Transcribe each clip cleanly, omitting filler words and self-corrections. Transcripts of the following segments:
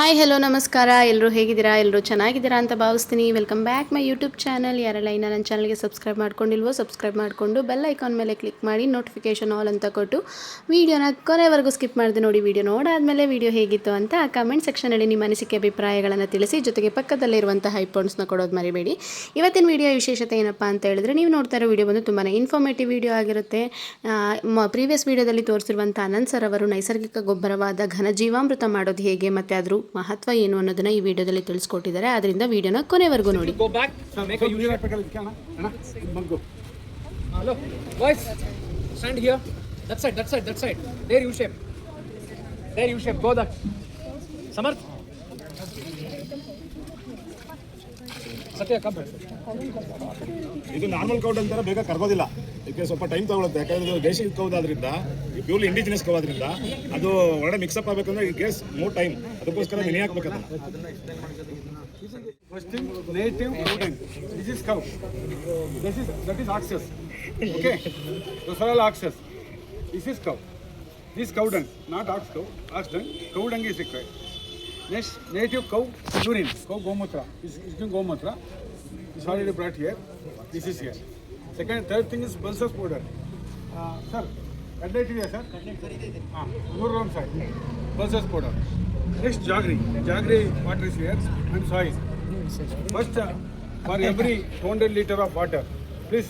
Hi hello ನಮಸ್ಕಾರ. ಎಲ್ಲರೂ ಹೇಗಿದ್ದೀರಾ? ಎಲ್ಲರೂ ಚೆನ್ನಾಗಿದ್ದೀರಾ ಅಂತ ಭಾವಿಸ್ತೀನಿ. Welcome back my YouTube channel. ಯಾರೆಲ್ಲ ಇನ್ನು ನನ್ನ ಚಾನಲ್ಗೆ ಸಬ್ಸ್ಕ್ರೈಬ್ ಮಾಡ್ಕೊಂಡಿಲ್ವೋ ಸಬ್ಸ್ಕ್ರೈಬ್ ಮಾಡಿಕೊಂಡು ಬೆಲ್ ಐಕಾನ್ ಮೇಲೆ ಕ್ಲಿಕ್ ಮಾಡಿ ನೋಟಿಫಿಕೇಷನ್ ಆಲ್ ಅಂತ ಕೊಟ್ಟು ವೀಡಿಯೋನ ಕೊನೆವರೆಗೂ ಸ್ಕಿಪ್ ಮಾಡಿದೆ ನೋಡಿ. ವೀಡಿಯೋ ನೋಡಾದಮೇಲೆ ವೀಡಿಯೋ ಹೇಗಿತ್ತು ಅಂತ ಕಮೆಂಟ್ ಸೆಕ್ಷನಲ್ಲಿ ನಿಮ್ಮ ಅನಿಸಿಕೆ ಅಭಿಪ್ರಾಯಗಳನ್ನು ತಿಳಿಸಿ. ಜೊತೆಗೆ ಪಕ್ಕದಲ್ಲಿರುವಂಥ ಐಪಾಡ್ಸ್ನ ಕೊಡೋದು ಮರಿಬೇಡಿ. ಇವತ್ತಿನ ವೀಡಿಯೋ ವಿಶೇಷತೆ ಏನಪ್ಪ ಅಂತ ಹೇಳಿದ್ರೆ, ನೀವು ನೋಡ್ತಾ ಇರೋ ವೀಡಿಯೋ ಬಂದು ತುಂಬಾ ಇನ್ಫಾರ್ಮೇಟಿವ್ ವೀಡಿಯೋ ಆಗಿರುತ್ತೆ. ಪ್ರೀವಿಯಸ್ ವೀಡಿಯೋದಲ್ಲಿ ತೋರಿಸಿರುವಂಥ ಅನಂತ್ ಸರ್ ಅವರು ನೈಸರ್ಗಿಕ ಗೊಬ್ಬರವಾದ ಘನಜೀವಾಮೃತ ಮಾಡೋದು ಹೇಗೆ ಮತ್ತು ಅದರ ಮಹತ್ವ ಏನು ಅನ್ನೋದನ್ನ ಈ ವಿಡಿಯೋದಲ್ಲಿ ತಿಳಿಸ್ಕೊಟ್ಟಿದ್ದಾರೆ. ಅದರಿಂದ ವಿಡಿಯೋನ ಕೊನೆವರೆಗೂ ನೋಡಿ. ಇದು ನಾರ್ಮಲ್ ಕೌಡ್ ಅಂತಾರೆ, ಬೇಗ ಕರ್ಗೋದಿಲ್ಲ. ಇದಕ್ಕೆ ಸ್ವಲ್ಪ ಟೈಮ್ ತಗೊಳುತ್ತೆ. ಯಾಕಂದ್ರೆ ಇದು ದೇಶಿ ಕೌದಾದ್ರಿಂದ, ಪ್ಯೂರ್ಲಿ ಇಂಡಿಜಿನಸ್ ಕೌದ್ರಿಂದ ಅದು ಒಳ್ಳೆ ಮಿಕ್ಸಪ್ ಆಗಬೇಕಂದ್ರೆ ಇಟ್ ಗೇಸ್ ಮೋರ್ ಟೈಮ್. ಅದಕ್ಕೋಸ್ಕರ ನೆನೆ ಹಾಕ್ಬೇಕಂತ. First thing, native cowdung. This is cow. That is oxus. Okay. Those are all oxus. This is cow. This cowdung, not ox cow. Ox dung. Cowdung is required. Next, native cow urine. Cow gomutra. This is gomutra. This is already brought here. This is here. Third thing is pulses powder. Sir, cadlet here, sir. One side. Pulses powder. Next, jaggery. Jaggery water is here and soil. First, for every 200 liter of water, please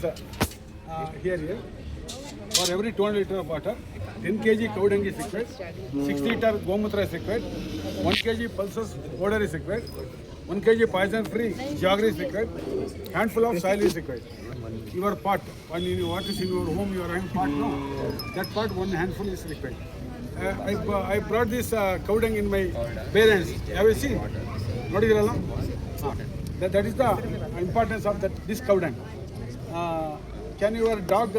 here. For every 200 liter of water, 10 kg cow dung is required, 6 liter gomutra is required, 1 kg pulses powder is required, 1 kg poison free jaggery is required, handful of soil is required. Your pot, what is in your home, your own pot, no? That pot, one handful is required. I brought this cow dung in my parents. Have you seen? That is the importance of this cow dung. Can your dog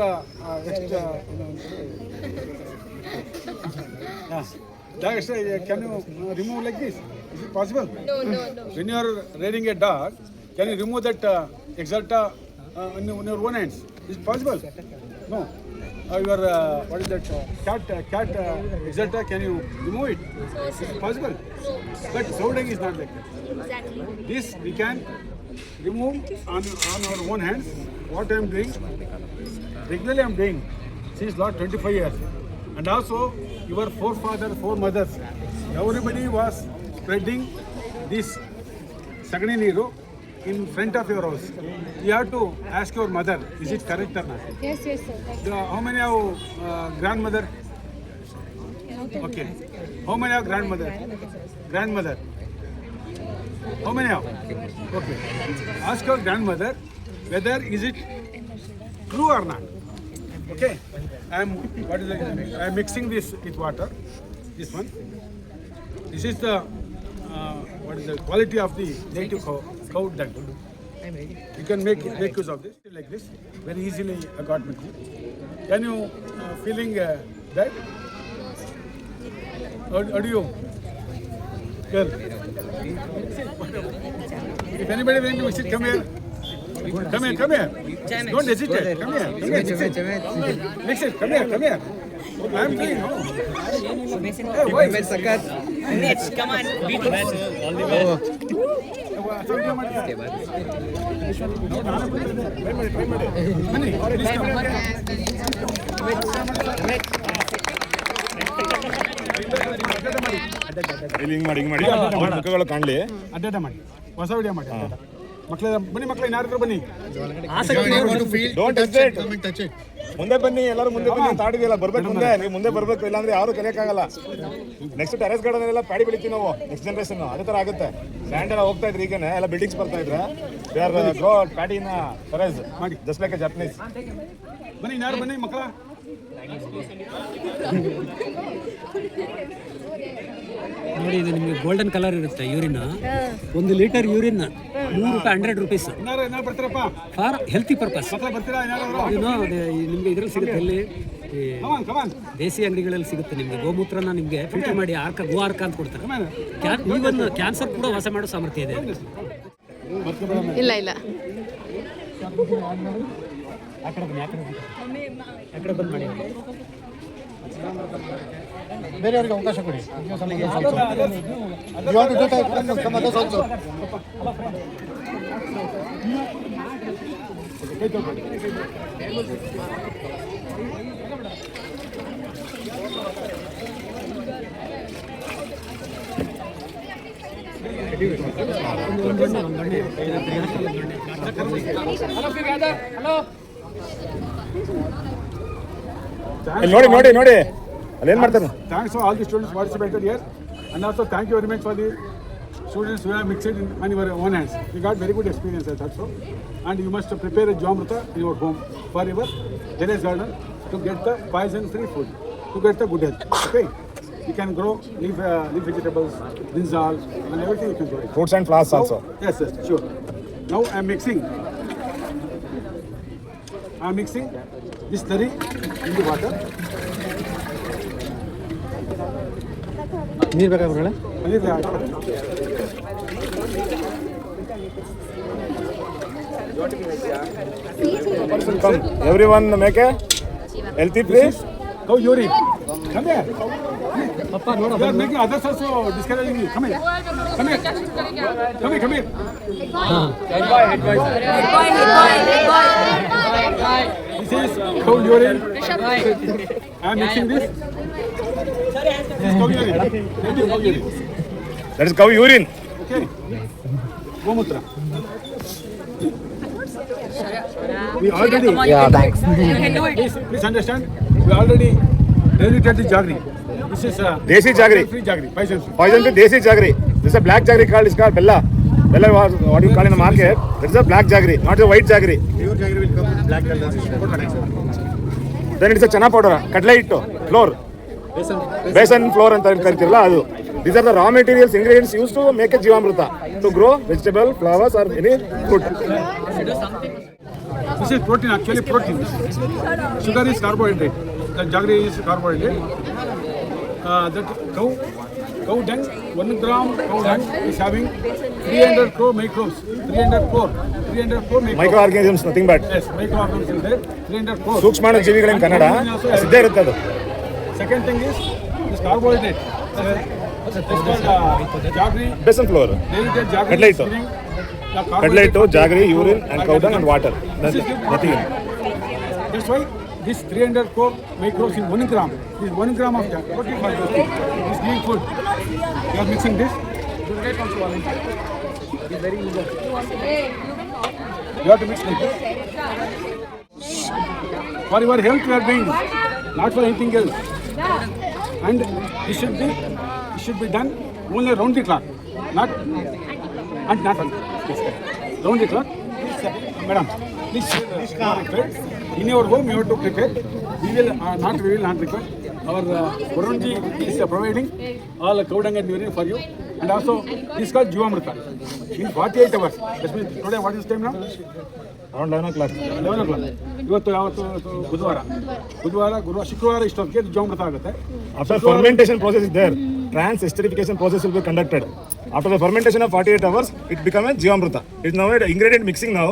can you remove like this? Is it possible? No. When you are rearing a dog, can you remove that exalta in your own hands? Is it possible? No. Your what is that cat exalta? Can you remove it? Is it possible? But cow dung is not like that. Exactly. This we can remove on our own hands. What I am doing, regularly I am doing since last 25 years. And also your foremothers, everybody was spreading this Sagani Neeru in front of your house. You have to ask your mother, is it correct or not? Yes, sir. How many have grandmother? Okay. How many have grandmother? Grandmother. How many have? Okay. Ask your grandmother whether is it true or not. Okay. I am mixing this with water. This one. This is the quality of the native cow dung. You can make use of this like this very easily. I got me. Can you feeling that? How do you? Girl. If anybody wants to visit, come here. Come here. Don't hesitate. Come here. Mix it. Come here. I am doing. Hey, why? Next, come on. Beat it. ಹಿಂಗ್ ಮಾಡಿ ಮುಖಗಳು ಕಾಣಲಿ. ಅಡ್ಡಾಟ ಮಾಡಿ. ಹೊಸ video ಮಾಡಿ. ಮಕ್ಕಳ ಬನ್ನಿ, ಇನ್ನಾರು ಬನ್ನಿ. Don't hesitate. ಮುಂದೆ ಬನ್ನಿ, ಎಲ್ಲರೂ ಮುಂದೆ ಬನ್ನಿ. ತಾಡಿದೆಯಲ್ಲ, ಬರ್ಬೇಕು ಮುಂದೆ. ನೀವು ಮುಂದೆ ಬರ್ಬೇಕು, ಇಲ್ಲಾಂದ್ರೆ ಯಾರು ಕಲಿಯಕ್ಕಾಗಲ್ಲ. ನೆಕ್ಸ್ಟ್ ಟೆರೆಸ್ ಗಾರ್ಡನ್ ಎಲ್ಲ ಪ್ಯಾಡಿ ಬೆಳಿತೀವಿ ನಾವು, ನೆಕ್ಸ್ಟ್ ಜನರೇಷನ್. ಅದೇ ತರ ಆಗುತ್ತೆ. ಲ್ಯಾಂಡ್ ಎಲ್ಲ ಹೋಗ್ತಾ ಇದ್ರೆ ಈಗನೇ ಎಲ್ಲ ಬಿಲ್ಡಿಂಗ್ಸ್ ಬರ್ತಾ ಇದ್ರೆ they are grow paddy in terrace ಮಾಡಿ, ಜಸ್ಟ್ ಲೈಕ್ ಎ ಜಪನೀಸ್. ಬನ್ನಿ, ಇನ್ನಾರು ಬನ್ನಿ ಮಕ್ಕಳ. ನೋಡಿ, ಇದು ನಿಮಗೆ ಗೋಲ್ಡನ್ ಕಲರ್ ಇರುತ್ತೆ ಯೂರಿನ್. 1 ಲೀಟರ್ ಯೂರಿನ್ ₹100 ಇನ್ನಾರು ಬರ್ತೀರಪ್ಪ? For healthy purpose. ಮಕ್ಕಳ ಬರ್ತೀರಾ? ನಿಮಗೆ ಇದರಲ್ಲಿ ಸಿಗುತ್ತೆ, ಎಲ್ಲಿ ದೇಸಿ ಅಂಗಡಿಗಳಲ್ಲಿ ಸಿಗುತ್ತೆ. ನಿಮಗೆ ಗೋಮೂತ್ರನ ನಿಮಗೆ ಫಿಲ್ಟರ್ ಮಾಡಿ ಗೋ ಆರ್ಕ ಅಂತ ಕೊಡ್ತಾರೆ. ಈವನ್ ಕ್ಯಾನ್ಸರ್ ಕೂಡ ವಾಸ ಮಾಡೋ ಸಾಮರ್ಥ್ಯ ಇದೆ. ಇಲ್ಲ ಆ ಕಡೆ ಬಂದು ಮಾಡಿ. ಬೇರೆಯವರಿಗೆ ಅವಕಾಶ ಕೊಡಿ. You want to do that? Come others also. ನೋಡಿ ನೋಡಿ ನೋಡಿ ಅಲ್ಲೇನ್ ಮಾಡ್ತಾರೆ. Thanks for all the students participated here, and also thank you very much for the students who have mixed it on your own hands. You got very good experience, I thought so. And you must prepare a Jivamrita in your home for your terrace garden to get the poison-free food, to get the good health. Okay, you can grow leaf vegetables, brinjal, and everything you can grow. Fruits and flowers also. Yes, sure. Now I am mixing this curry in the water. ನೀರು ಬೇಕಾಗ್ರೆ Come, everyone make a healthy place. Go urine. Come here. You are making others also discouraging you. Come here. Come here. Come here. Come here. This is cow urine. I am mixing this. This is cow urine. This is cow urine. That is cow urine. Okay. Gomutra. We already. Yeah, thanks. Please understand. We already diluted the jaggery. This is Desi jaggery. Free jaggery. Poison free. Poison to desi jaggery. This is a black jaggery called. It's called bella. Bella was what you call in the market. That is a black jaggery, not a white jaggery. Pure jaggery will come black color. Then it is a chana powder, kadle hittu, flour. Besan flour ಅಂತ ಕರಿತಿರಲ್ಲ ಅದು. These are the raw materials, ingredients used to make a Jivamrita to grow vegetable, flowers or any fruit. This is protein, actually protein. Sugar is carbohydrate. The jaggery is carbohydrate. That cow dung, 1 gram cow dung is having 300 crore microbes. 300 crore microbes. Microorganisms, nothing but. Yes, microorganisms is there. 300 crore. ಸೂಕ್ಷ್ಮಾಣು ಜೀವಿಗಳು in Kannada ಸಿದ್ಧೇ ಇರುತ್ತೆ ಅದು. Second thing is this carbohydrate. It's called jaggery. Besan flour, Diluted jaggery. kadle hittu. Kadle hittu, jaggery, urine and cow dung and water. That's it. Nothing. That's why this 300 crore microbes in 1 gram. This 1 gram of protein for this thing. This green food. You are mixing this. It's very easy. You have to mix like this. For your health you are doing, not for anything else. And it should be done only round the clock, not on this. Round the clock. Madam, please prepare. In your home you have to prepare. We will not prepare. Our Varunji is providing all cow dung and urine for you. And also this is called Jivamrita. In 48 hours. That means today what is time now? Around 11 o'clock. 11 o'clock. ಇವತ್ತು ಬುಧವಾರ ಗುರುವಾರ ಶುಕ್ರವಾರ ಇಷ್ಟೊತ್ತಿಗೆ ಜೀವಾಮೃತ ಆಗುತ್ತೆ. After fermentation process is there, trans-esterification process will be conducted. After the fermentation of 48 hours, it becomes a Jivamrita. It is now an ingredient mixing now,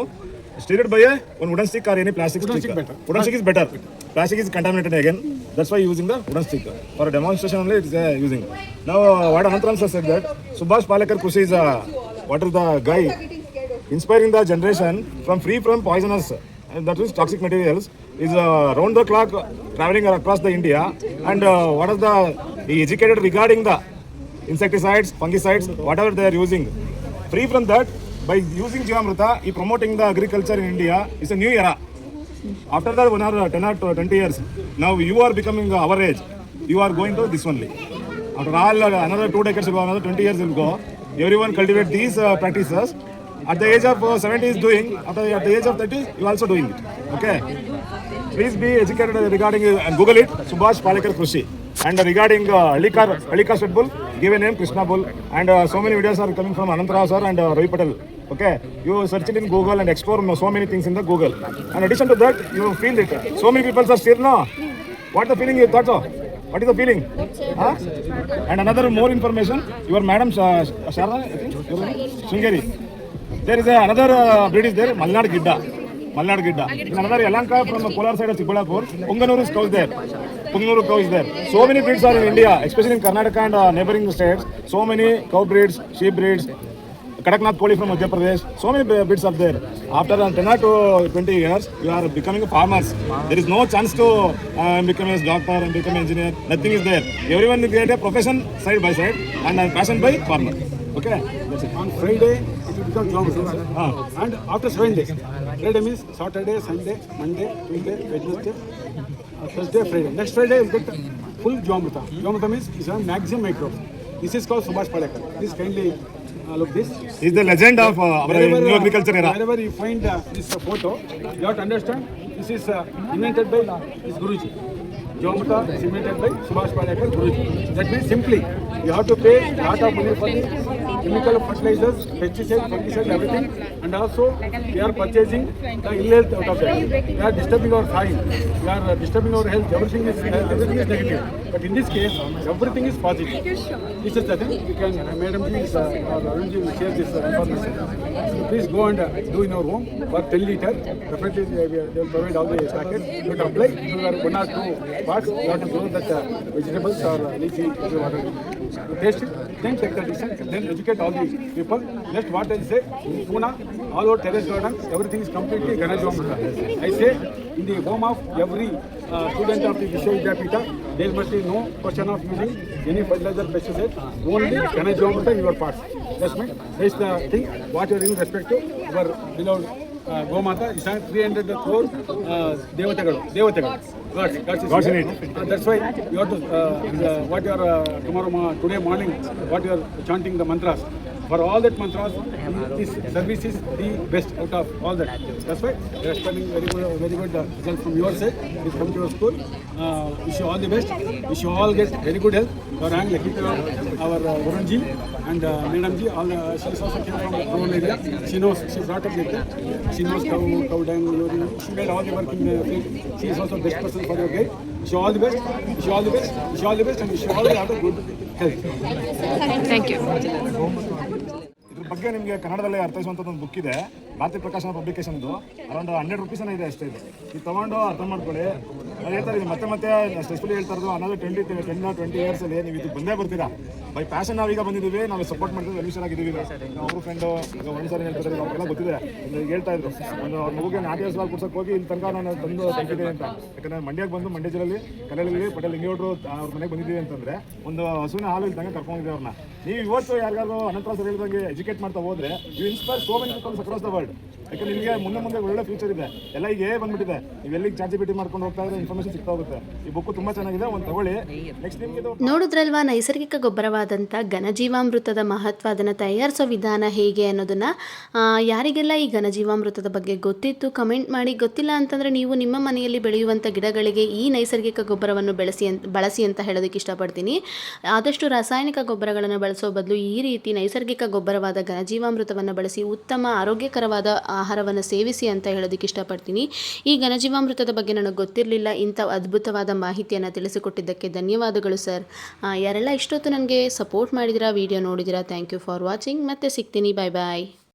stirred by one wooden stick or any plastic Wooden stick. stick better. Wooden stick is better. Plastic is contaminated again. That's why using the wooden stick. For a demonstration only, it is using. Now, what Anantram sir said that Subhash Palekar Krushi is what is the guy inspiring the generation free from poisonous, that is toxic materials, is round the clock traveling across the India, and what is he educated regarding the insecticides, fungicides, whatever they are using. Free from that, by using Jivamrita, he promoting the agriculture in India. It's a new era. After that, 1 or 10 or 20 years, now you are becoming our age. You are going to this only. After all, another 2 decades will go, another 20 years will go. Everyone cultivate these practices. At the age of 70 is doing, at the age of 30, you also doing it. Okay? Please be educated regarding, and Google it, Subhash Palekar Krushi. And regarding Halika Sweat Bull, give a name Krishna Bull. And so many videos are coming from Anantrao sir and Ravi Patel. Okay? You search it in Google and explore so many things in the Google. In addition to that, you feel it. So many people are still, no? What the feeling you thought so? What is the feeling? Huh? And another more information, your madam Sharda, I think, Shringeri. There is another breed is there, Malnad Gidda. In another Yalanka from the polar side of Chikbalapur, Punganur is cows there. Pungnuru cow is there. So many breeds are in India, especially in Karnataka and neighboring states. So many cow breeds, sheep breeds, Kadaknath Koli from Madhya Pradesh. So many breeds are there. After 10 or to 20 years, you are becoming farmers. There is no chance to become a doctor and become an engineer. Nothing is there. Everyone will get a profession side by side and passion by farmer. Okay, that's it. On Friday, it will become geometry. And after 7 days. Friday means Saturday, Sunday, Monday, Tuesday, Wednesday, Thursday, Friday. Next Friday, you get full geometry. Geometry means it's a maximum microbes. This is called Subhash Palekar. Please kindly look this. He is the legend of our new agriculture era. Wherever you find this photo, you have to understand this is invented by this Guruji. Geometry is invented by Subhash Palekar Guruji. That means simply you have to pay a lot of money for the chemical fertilizers, pesticides, fungicides, everything, and also we are purchasing the ill health out of that. We are disturbing our soil, we are disturbing our health. Everything is negative. But in this case, everything is positive. This is the thing. You can, Madam Ji or Arun Ji will share this information. So please go and do in your home for 10 liter. Definitely they will provide all the packets. You have to apply. You are 1 or 2 parts. You have to know that vegetables or leafy water. You taste it, then take the decision, then educate all the people. Next, what I say, in Pune, all over terrace garden, everything is completely Ganajomata. I say, in the home of every student of the Vishwavidyapita, there must be no question of using any fertilizer, pesticide, only Ganajomata in your parts. That's the thing. What you are in respect to our beloved Gomata is 300 crore Devatagalu. Gods in it. That's why you have to, what you are today morning, what you are chanting the mantras. For all that mantras, this service is the best out of all that. That's why they are spending very good result from your side. Please come to your school. Wish you all the best. Wish you all get very good health. Our Varunji and Madamji, she is also came from rural area. She knows, she brought up with that. She knows cow dung, urine. She made all the work in the field. She is also best person for your guide. Wish you all the best. Wish you all the best. Wish you all the best, and wish you all have a good health. Thank you. ಇದ್ರ ಬಗ್ಗೆ ನಿಮಗೆ ಕನ್ನಡದಲ್ಲೇ ಅರ್ಥೈಸುವಂಥದ್ದು ಒಂದು book ಇದೆ, ಭಾರತೀಯ ಪ್ರಕಾಶನ ಪಬ್ಲಿಕೇಶನ್ದು. Around 100 ರೂಪೀಸನ್ನ ಇದೆ ಅಷ್ಟೇ. ಇದು ತೊಗೊಂಡು ಅರ್ಥ ಮಾಡ್ಕೊಳ್ಳಿ. ನಾನು ಹೇಳ್ತಾರೆ ಇದು ಮತ್ತೆ ಸ್ಪೆಷಲಿ ಹೇಳ್ತಾ ಇರೋದು ಅನ್ನೋದು 10 ಇಯರ್ಸಲ್ಲಿ ನೀವು ಇದು ಬಂದೇ ಬರ್ತೀರಾ. ಬೈ ಪ್ಯಾಷನ್ ನಾವೀಗ ಬಂದಿದ್ದೀವಿ, ನಾವು ಸಪೋರ್ಟ್ ಮಾಡ್ತೀವಿ, ವೆಲ್ವಿಷನ್ ಆಗಿದ್ದೀವಿ. ಅವರು ಫ್ರೆಂಡು ಈಗ ಒಂದು ಸಾರಿ ಹೇಳ್ತಾರೆ, ಅವ್ರಿಗೆಲ್ಲ ಗೊತ್ತಿದೆ. ಈಗ ಹೇಳ್ತಾ ಇದ್ರು ಒಂದು ಅವ್ರ ಮಗುಗೆ ನಾಟಿ ಹಸುವಾಗಿ ಕೂರ್ಸೋಕೆ ಹೋಗಿ ಇಲ್ಲಿ ತನಕ ನಾನು ತಂದು ತೆಗಿದ್ದೀನಿ ಅಂತ. ಯಾಕಂದರೆ ಮಂಡ್ಯಕ್ಕೆ ಬಂದು ಮಂಡ್ಯ ಜಿಲ್ಲೆಯಲ್ಲಿ ಕಲೆಯಲ್ಲಿ ಪಟೇಲ್ ಲಿಂಗೇಗೌಡರು ಅವ್ರ ಮನೆಗೆ ಬಂದಿದ್ದೀವಿ ಅಂತಂದರೆ ಒಂದು ಹಸುವಿನ ಹಾಲು ಇಲ್ಲಿ ತನಕ ಕರ್ಕೊಂಡಿದ್ದೀವಿ ಅವ್ರನ್ನ. ನೀವು ಇವತ್ತು ಯಾರಿಗಾದ್ರು ಅನಂತರ ಸರ್ ಹೇಳಿದಂಗೆ ಎಜುಕೇಟ್ ಮಾಡ್ತಾ ಹೋದ್ರೆ you inspire so many peoples across the world. ಯಾಕಂದ್ರೆ ನಿಮಗೆ ಮುಂದೆ ಒಳ್ಳೆ ಫ್ಯೂಚರ್ ಇದೆ. ಎಲ್ಲ ಈಗ ಬಂದ್ಬಿಟ್ಟಿದೆ, ನೀವು ಎಲ್ಲಿಗೆ ಚಾರ್ಜಿಬಿಟಿ ಮಾಡ್ಕೊಂಡು ಹೋಗ್ತಾ ಇದ್ರೆ ಇನ್ಫಾರ್ಮೇಷನ್ ಸಿಗ್ತಾ ಹೋಗುತ್ತೆ. ಈ ಬುಕ್ ತುಂಬ ಚೆನ್ನಾಗಿದೆ, ಒಂದು ತಗೊಳ್ಳಿ. ನೆಕ್ಸ್ಟ್ ನಿಮಗೆ ನೋಡಿದ್ರಲ್ವಾ ನೈಸರ್ಗಿಕ ಗೊಬ್ಬರವಾದಂಥ ಘನಜೀವಾಮೃತದ ಮಹತ್ವ, ಅದನ್ನು ತಯಾರಿಸೋ ವಿಧಾನ ಹೇಗೆ ಅನ್ನೋದನ್ನು. ಯಾರಿಗೆಲ್ಲ ಈ ಘನಜೀವಾಮೃತದ ಬಗ್ಗೆ ಗೊತ್ತಿತ್ತು ಕಮೆಂಟ್ ಮಾಡಿ. ಗೊತ್ತಿಲ್ಲ ಅಂತಂದರೆ ನೀವು ನಿಮ್ಮ ಮನೆಯಲ್ಲಿ ಬೆಳೆಯುವಂಥ ಗಿಡಗಳಿಗೆ ಈ ನೈಸರ್ಗಿಕ ಗೊಬ್ಬರವನ್ನು ಬಳಸಿ ಅಂತ ಹೇಳೋದಕ್ಕೆ ಇಷ್ಟಪಡ್ತೀನಿ. ಆದಷ್ಟು ರಾಸಾಯನಿಕ ಗೊಬ್ಬರಗಳನ್ನು ಬಳಸೋ ಬದಲು ಈ ರೀತಿ ನೈಸರ್ಗಿಕ ಗೊಬ್ಬರವಾದ ಘನಜೀವಾಮೃತವನ್ನು ಬಳಸಿ ಉತ್ತಮ ಆರೋಗ್ಯಕರವಾದ ಆಹಾರವನ್ನು ಸೇವಿಸಿ ಅಂತ ಹೇಳೋದಕ್ಕೆ ಇಷ್ಟಪಡ್ತೀನಿ. ಈ ಘನಜೀವಾಮೃತದ ಬಗ್ಗೆ ನನಗೆ ಗೊತ್ತಿರಲಿಲ್ಲ. ಇಂಥ ಅದ್ಭುತವಾದ ಮಾಹಿತಿಯನ್ನು ತಿಳಿಸಿಕೊಟ್ಟಿದ್ದಕ್ಕೆ ಧನ್ಯವಾದಗಳು ಸರ್. ಯಾರೆಲ್ಲ ಇಷ್ಟೊತ್ತು ನನಗೆ ಸಪೋರ್ಟ್ ಮಾಡಿದಿರಾ, ವಿಡಿಯೋ ನೋಡಿದಿರಾ, ಥ್ಯಾಂಕ್ ಯು ಫಾರ್ ವಾಚಿಂಗ್. ಮತ್ತೆ ಸಿಗ್ತೀನಿ, ಬಾಯ್ ಬಾಯ್.